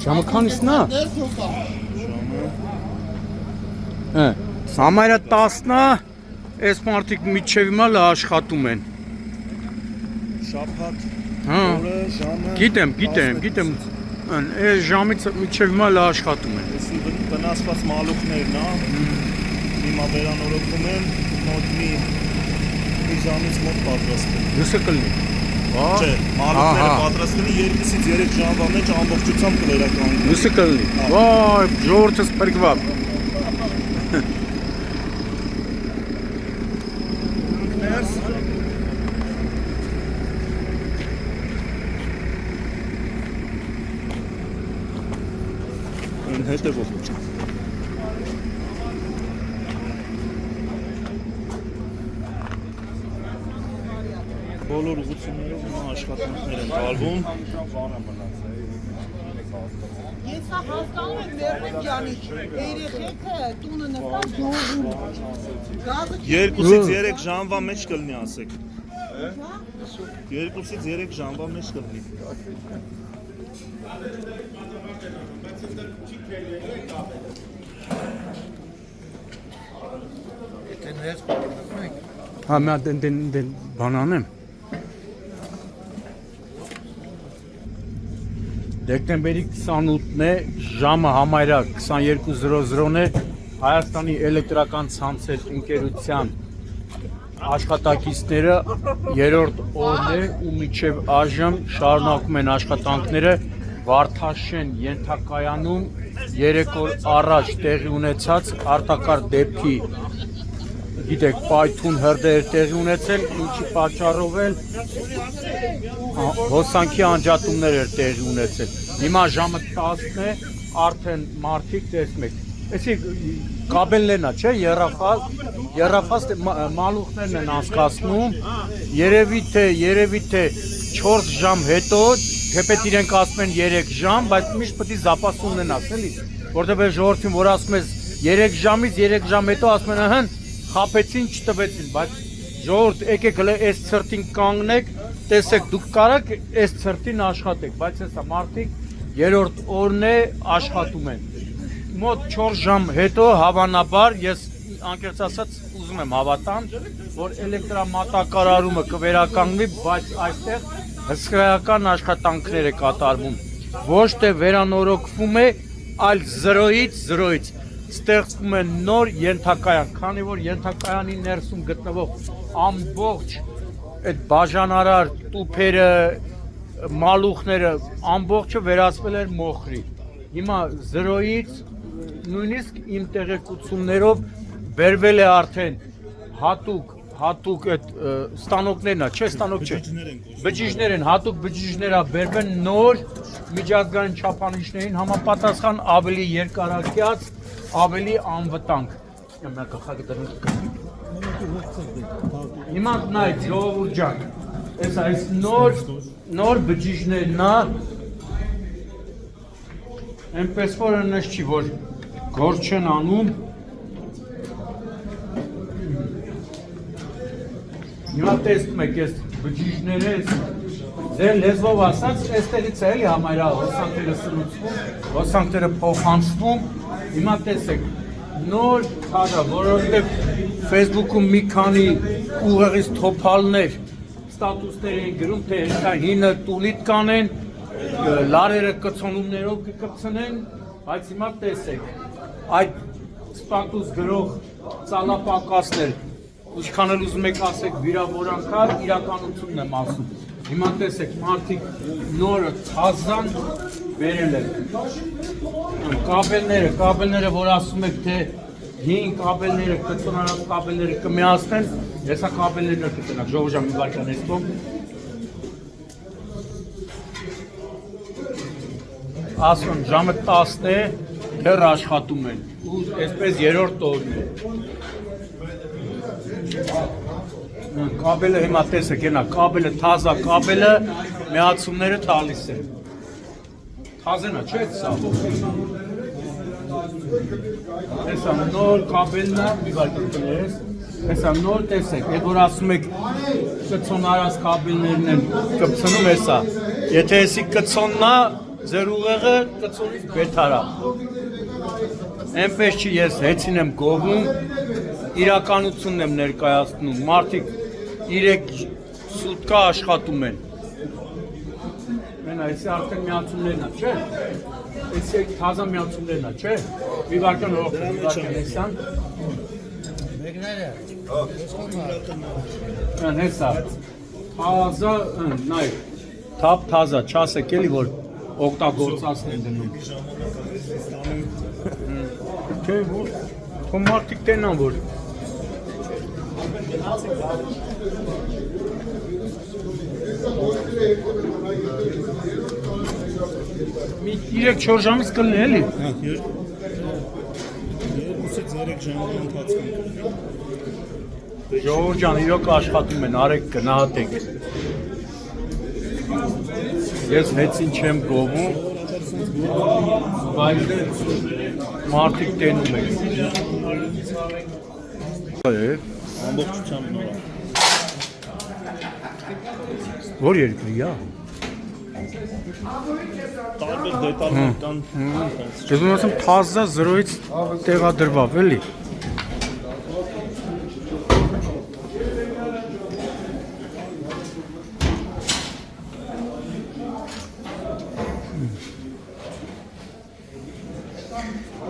Ժամը քանիսն է։ Համարը 10-ն է, այս մարդիկ միջև հիմա աշխատում են։ Շաբաթ օրը ժամը։ Գիտեմ։ Այս ժամից միջև հիմա աշխատում են։ Էսի վնասված մալուխներն է։ Հիմա վերանորոգում են, մոտ մի ժամից մոտ պատրաստում։ Դուսը կլինի։ Չէ, մալուխները պատրաստելի 2-ից 3 ժամվա մեջ ամբողջությամբ կվերականգնեն։ Դուսը կլինի։ Վայ, ժողովուրդս փրկվավ։ Հետևով։ Բոլոր ուղղություններով հիմա աշխատանքներ են տարվում։ Ես հասկանում եմ Մերվեն ջանի, երեխեքը տունը նստած դողում։ 2-ից 3 ժամվա մեջ կլինի, ասեք։ 2-ից 3 ժամվա մեջ կլինի։ Հա, մի հատ դեն բան անեմ։ Դեկտեմբերի 28-ն է, ժամը համարյա 22:00-ն է, Հայաստանի էլեկտրական ցանցեր ընկերության աշխատակիցները երրորդ օրն է ու մինչև այժմ շարունակում են աշխատանքները Վարդաշեն ենթակայանում 3 օր առաջ տեղի ունեցած արտակարգ դեպքի գիտեք, պայթուն հրդեհ տեղի ունեցել, ինչի պատճառով էլ հոսանքի անջատումներ էր տեղի ունեցել։ Հիմա ժամը 10-ն է, արդեն մարդիկ տեսնում եք։ Էսի կաբելներն է, չէ, երրաֆաս մալուխներն են անցկացնում, երևի թե 4 ժամ հետո, թեպետ իրենք ասում են 3 ժամ, բայց միշտ պետք է զապաս ունենաս, էլի, որտեղ ժողովրդին, որ ասում ես 3 ժամից 3 ժամ հետո ասում են ըհն խապեցին, չտվեցին, բայց ժողովուրդ եկեք հələ այս ցրտին կանգնեք, տեսեք դուք կարաք այս ցրտին աշխատեք, բայց հեսա մարդիկ երրորդ օրն է աշխատում են։ Մոտ 4 ժամ հետո հավանաբար ես անկեղծ ասած ուզում եմ հավատամ, որ էլեկտրամատակարարումը կվերականգնվի, բայց այստեղ հսկայական աշխատանքներ է կատարվում։ Ոչ թե վերանորոգվում է, այլ 0-ից ստեղծվում է նոր ենթակայան, քանի որ ենթակայանի ներսում գտնվող ամբողջ այդ բաժանարար տուփերը, մալուխները, ամբողջը վերածվել էր մոխրի։ Հիմա 0-ից նույնիսկ իմ տեղեկություններով բերվել է արդեն հատուկ այդ ստանոկներն է, չէ, ստանոկ չէ, բջիջներ են, հատուկ բջիջներ է բերվել նոր միջազգային չափանիշներին համապատասխան ավելի երկարակյաց, ավելի անվտանգ։ Հիմա նայեք, ժողովուրդ ջան, այս նոր բջիջներն է, այնպես որ ընես չի, որ գործ չեն անում։ Հիմա տեսնում եք այս բջիջները, ձեր լեզվով ասած, այստեղից է էլի համարյա հոսանքները սնուցվում, հոսանքները փոխանցվում, հիմա տեսեք, նոր թագա, որովհետև Facebook-ում մի քանի ուղեղից թոփալներ ստատուսներ են գրում, թե հետա հինը տուլիտ կանեն, լարերը կցոնումներով կկպցնեն, բայց հիմա տեսեք, այդ ստատուս գրող ծալապակասներ, ինչքան էլ ուզում եք ասեք վիրավորանքար, իրականությունն եմ ասում։ Հիմա տեսեք, մարդիկ նորը թազան վերել են։ Կաբելները, որ ասում եք, թե հին կաբելները, կծոնարած կաբելները կմիացնեն, հեսա կաբելներն կտնակ, ժողովժան մի վարկան էստում։ Ասում, ժամը 10 է, դեռ աշխատում են, ու այսպես երրորդ օրն է։ Կաբելը հիմա տեսեք, ենա, կաբելը, թազա կաբելը, միացումները տալիս է։ Թազենա, չէ՞ սա։ Հեսա նոր կաբելնա, մի վարկան կներես, հեսա նոր տեսեք, եդ որ ասում եք կցոն արած կաբելներն են կպցնում էսա։ Եթե էսի կցոննա, ձեր ուղեղը կցոնից բետարա։ Էնպես չի ես հեցին եմ գովում, իրականությունն եմ ներկայացնում, մարդիկ 3 սուտկա աշխատում են։ Մենա, էսի արդեն միացումներն է, չէ՞։ Էսի թազա միացումներն է, չէ՞։ Մի վարկան հողտ, մի վարկան էսան։ Հեսա, թազա, նայ, թապ թազա, չասեք էլի, որ օգտագործածն են դնում։ Չէ, որ, թո մարդիկ տենան, որ։ Մի 3-4 ժամից կլնի էլի։ Հա, 2-3 ժամի ընթացքում։ Ժողովուրդ ջան, իրոք աշխատում են, արեք գնահատեք։ Ես հեցին չեմ գովում, բայց մարդիկ տենում են։ Ամբողջությամբ նորա։ Որ երկրի է։ Տարբեր դետալներ կան։ Ես ուզում եմ թազա 0-ից տեղադրվավ, էլի։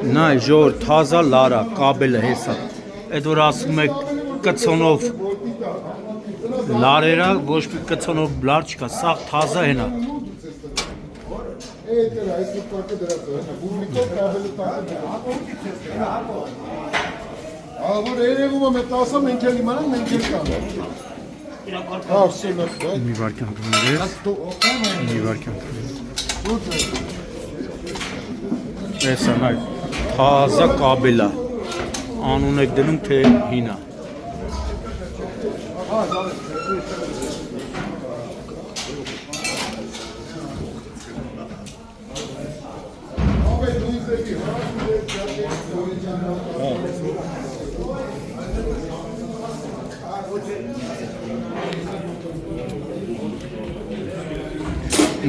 Նայ, ժոր, թազա լարա, կաբելը հեսա։ Այդ որ ասում եք կցոնով լարերա, ոչ մի կցոնով լար չկա, սաղ թազա հենա։ Ահա երևում է մեծ ասա մենք էլ իմանանք մենք էլ կանք։ Հա, սենատ։ Մի վարկյան դուներ։ Մի վարկյան դուներ։ Էսա նայ, թազա կաբելա։ Անուն եք դնում թե հինա։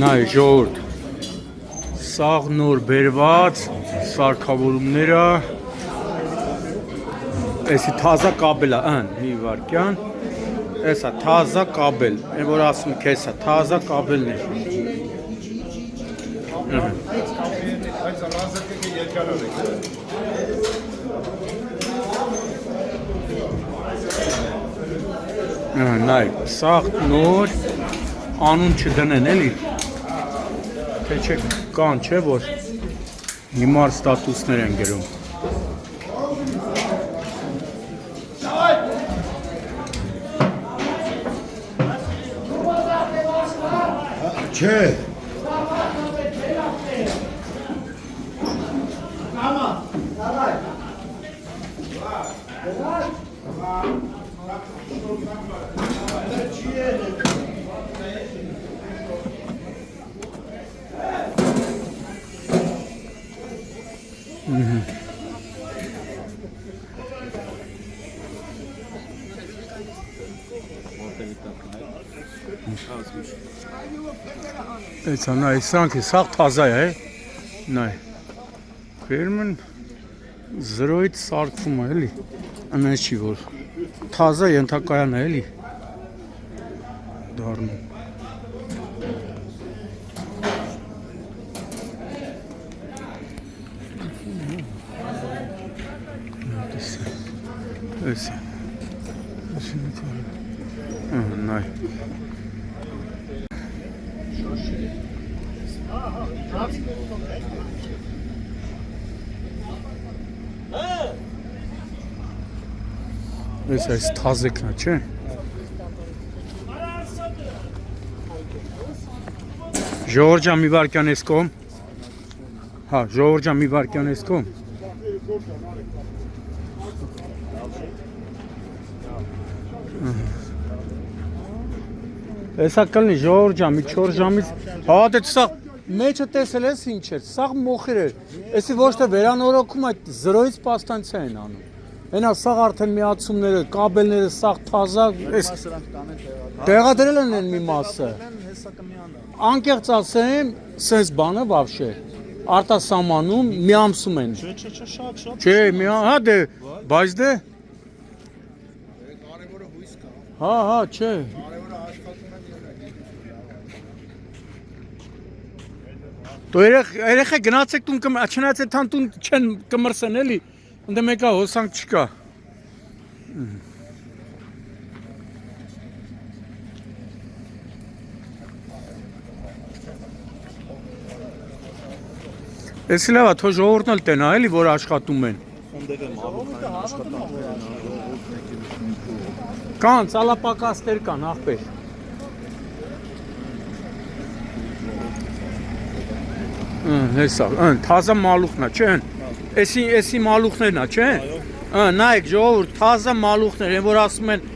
Նայ, ժողովուրդ, սաղ նոր բերված սարքավորումները, էսի թազա կաբել է, մի վարկյան, էսա թազա կաբել, են որ ասում կեսա, թազա կաբելն է։ Նայ, սաղ նոր, անուն չդնեն էլի, թե չէ կան չէ որ հիմար ստատուսներ են գրում։ Չէ։ Էսա նայ, սրանք է, սաղ թազա է, նայ, վերում են 0-ից սարկվում է, էլի, անես չի որ, թազա ենթակայան է, էլի, դարնում։ Էսա, նայ, այս թազեկն է, չէ։ Ժողովուրդ ջան, մի վարկյան ես կողմ։ Հա, ժողովուրդ ջան, մի վարկյան ես կողմ։ Էսա կլնի ժողովուրդ ջան, մի 4 ժամից, հա, դե սաղ մեջը տեսել ես ինչ էր, սաղ մոխիր էր, էսի ոչ թե վերանորոգում այդ 0-ից պաստանցիա են անում, Այնա սաղ արդեն միացումները, կաբելները սաղ թազա, այս Սրանք տանեն տեղադրել են մի մասը։ հեսա կմիանը։ Անկեղծ ասեմ, սենց բանը բավշե։ Արտասահմանում միամսում են։ Չէ, շատ։ Չէ, հա դե, բայց դե։ Հա, չէ։ Դու երեխա գնացեք տուն չնայած այդ տուն չեն կմրսեն էլի, ընդ մեկա հոսանք չկա։ Էսի լավա, թո ժողովուրդն էլ տենա էլի, որ աշխատում են։ Ֆոնդերը մալուխային աշխատանքներ են։ Կան, ծալապակասներ կան, աղբեր։ Հեսա, թազա մալուխնա, չէ՞։ Էսի մալուխներնա, չէ՞։ Նայեք, ժողովուրդ, թազա մալուխներ, են որ ասում են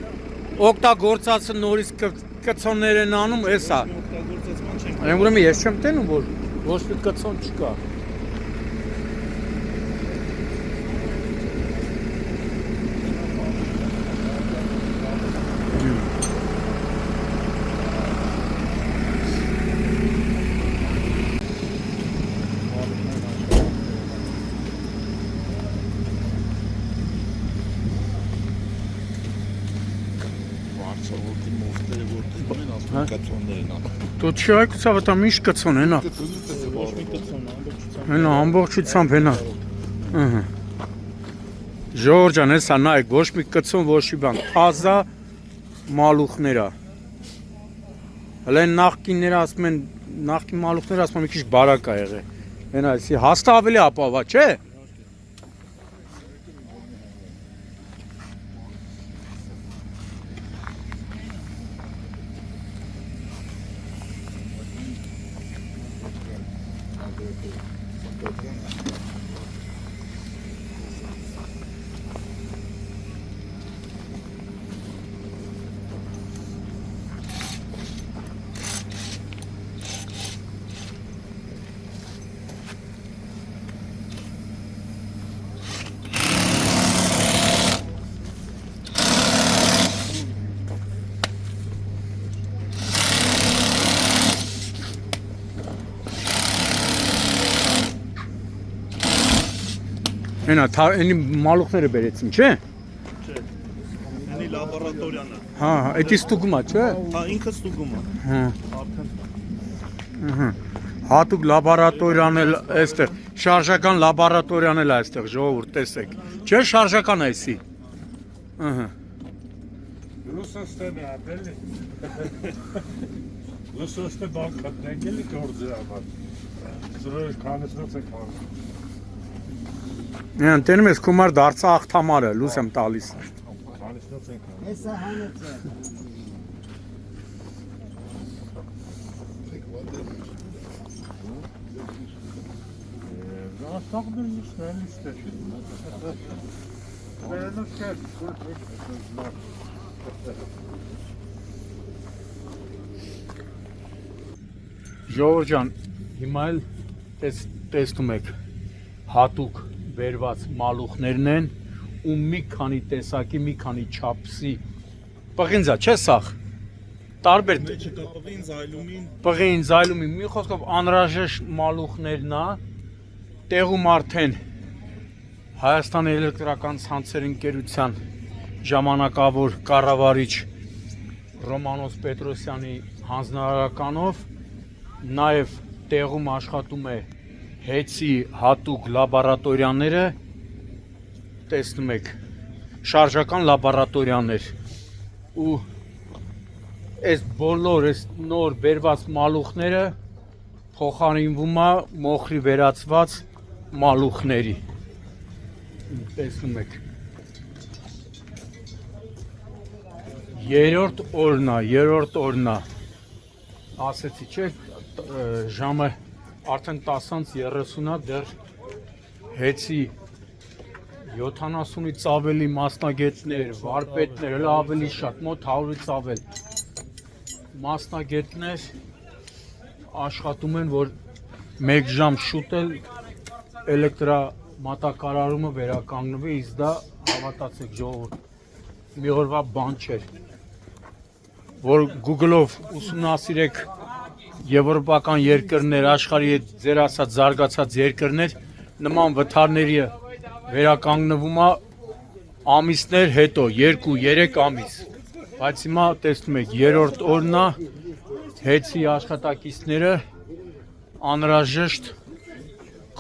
օգտագործածը նորից կցոններ են անում, էսա։ Այն ուրեմն ես չեմ տենում, որ ոչ մի կցոն չկա։ Դու չայքուցավ դա միշտ կցոն հենա։ Ոչ մի կցոն ամբողջությամբ։ Հենա ամբողջությամբ հենա։ Ժորժ ջան, հեսա նայեք, ոչ մի կցոն, ոչ մի բան, թազա մալուխներա։ Հələ նախկինները ասում են, նախկին մալուխները ասում են մի քիչ բարակ ա եղել։ Հենա, էսի հաստա ավելի ապավա, չէ՞։ Հենա, այնի մալուխները բերեցին, չէ՞։ Չէ։ Այնի լաբորատորիան է։ Հա, էդի ստուգումա, չէ՞։ Հա, ինքը ստուգում է։ Հա։ Արդեն Հատուկ լաբորատորիան էլ այստեղ, շարժական լաբորատորիան էլ այստեղ, ժողովուրդ, տեսեք։ Չէ՞ շարժական է էսի։ Ահա։ Ռուսաստանը ապելի։ Ռուսաստանը բանկատ նեգելի գործը ապար։ Զրոյ կանեցնոց է կան։ Նեն, տենում ես կումար դարձա աղթամարը, լուս եմ տալիս։ Կանեցնոց է կան։ Հեսա հանեց է։ Աստաղներ նիշն է։ Վերնոց կեր։ Ժողովուրդ ջան, հիմա էլ տեսնում եք հատուկ վերված մալուխներն են ու մի քանի տեսակի, մի քանի չափսի պղինձա, չէ՞ սախ։ Տարբեր մեջը կապվին զայլումին։ պղին, զայլումի, մի խոսքով անհրաժեշտ մալուխներն է, տեղում արդեն Հայաստան էլեկտրական ցանցեր ընկերության ժամանակավոր կառավարիչ Ռոմանոս Պետրոսյանի հանձնարարականով նաև տեղում աշխատում է հեծի հատուկ լաբորատորիաները, տեսնում եք, շարժական լաբորատորիաներ ու այս բոլոր այս նոր բերված մալուխները փոխարինվում է մոխրի վերածված մալուխների, տեսնում եք, երրորդ օրն է, ասեցի չէ, ժամը արդեն 10:30 դեռ հեծի 70-ից ավելի մասնագետներ, վարպետներ, հələ ավելի շատ, մոտ 100-ից ավել մասնագետներ աշխատում են, որ 1 ժամ շուտ էլ էլեկտրամատակարարումը վերականգնվի, իսկ դա Հավատացեք ժողովուրդ, մի օրվա բան չէր, որ Google-ով ուսումնասիրեք եվրոպական երկրներ, աշխարհի հետ ձեր ասած զարգացած երկրներ, նման վթարների վերականգնվում է ամիսներ հետո, 2-3 ամիս, բայց հիմա տեսնում եք, երրորդ օրն է, հեցի աշխատակիցները անհրաժեշտ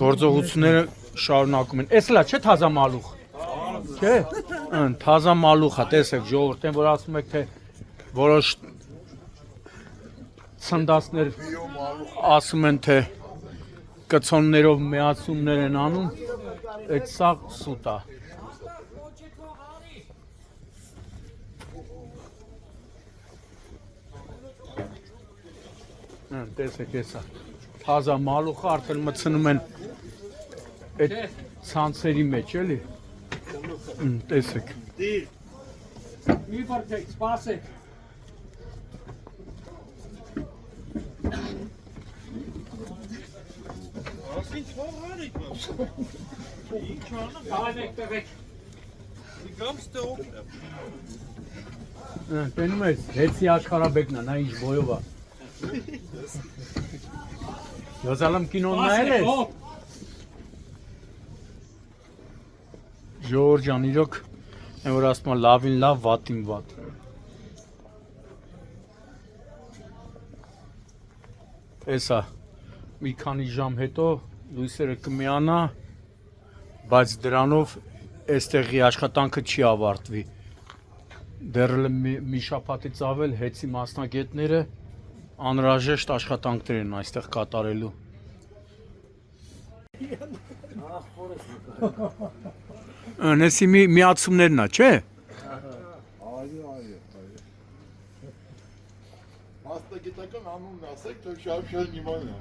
գործողությունները շարունակում են, էս լա չէ թազա մալուխ, չէ, թազա մալուխ է, տեսեք ժողովուրդ, են որ ասում եք, թե որոշ ցնդասներ ասում են, թե կցոններով միացումներ են անում, այդ սա սուտ է։ Տեսեք էսա, թազա մալուխը արդեն մտցնում են այդ ցանցերի մեջ, էլի, տեսեք։ Մի բրդեք, սպասեք։ Տենում ես, հեցի աշխարհաբեկն է, նա ինչ բոյով է։ Յոզալամ կինոն նայել ես։ Ժողովուրդ ջան, իրոք, այն որ ասում է լավին լավ, վատին վատ։ Էսա, մի քանի ժամ հետո լույսերը կմիանա, բայց դրանով այստեղի աշխատանքը չի ավարտվի։ Դեռ մի շաբաթից ավել հեցի մասնագետները անհրաժեշտ աշխատանքներ են այստեղ կատարելու։ Նեսի միացումներն է, չէ։ Մասնագիտական անունն ասեք, թե շարժան իմանա։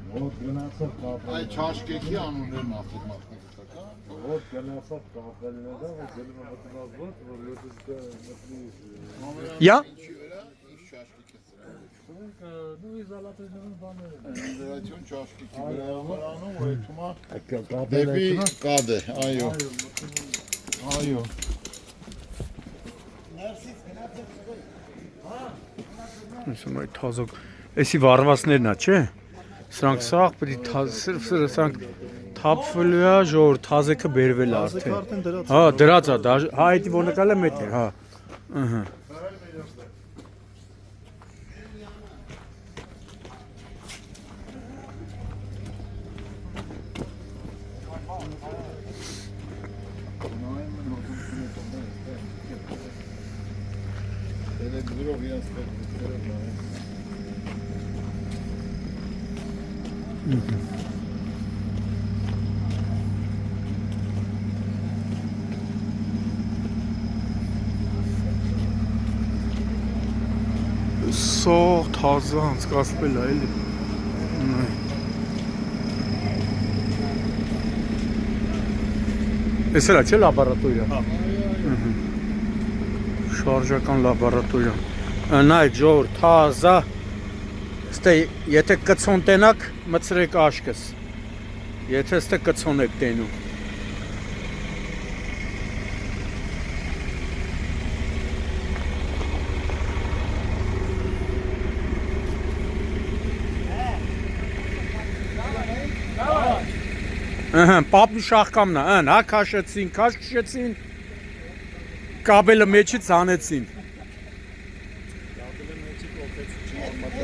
Ոտ գնացավ կապել։ Այդ չաշկեքի անուններն ասեք մասնագիտական։ Ոտ գնացավ կապելները, որ գնում է մտնած ոտ, որ լույսը մտնի։ Յա։ Ну իզոլատորներն բաներ են։ Իզոլացիոն չաշկեքի վերաբերանում ու հետումա կապելը դեպի կադե, այո։ Այո։ Ուսում այդ թազոք, էսի վարվածներն է, չէ։ Սրանք սաղ պետք է սրանք թափվելու է, ժողովուրդ թազեքը բերվել է արդեն։ Հա, դրած է, հա, այդ որ նկարել է մեծ է, հա։ Ըհը։ Televizorով իրենց պետքերը նայեն։ Սող թազա անցկացվել է, էլի։ Էս էլա չէ լաբորատորիա։ Շարժական լաբորատորիա։ Նայեք ժողովուրդ, թազա։ Ստե եթե կցոն տենակ, մցրեք աշկս։ Եթե ստե կցոն եք տենում։ Պապն շախկամն է, հա քաշեցին, քաշեցին, կաբելը մեջից հանեցին։ Կապելը մեջի կոփեցի չի արմատը։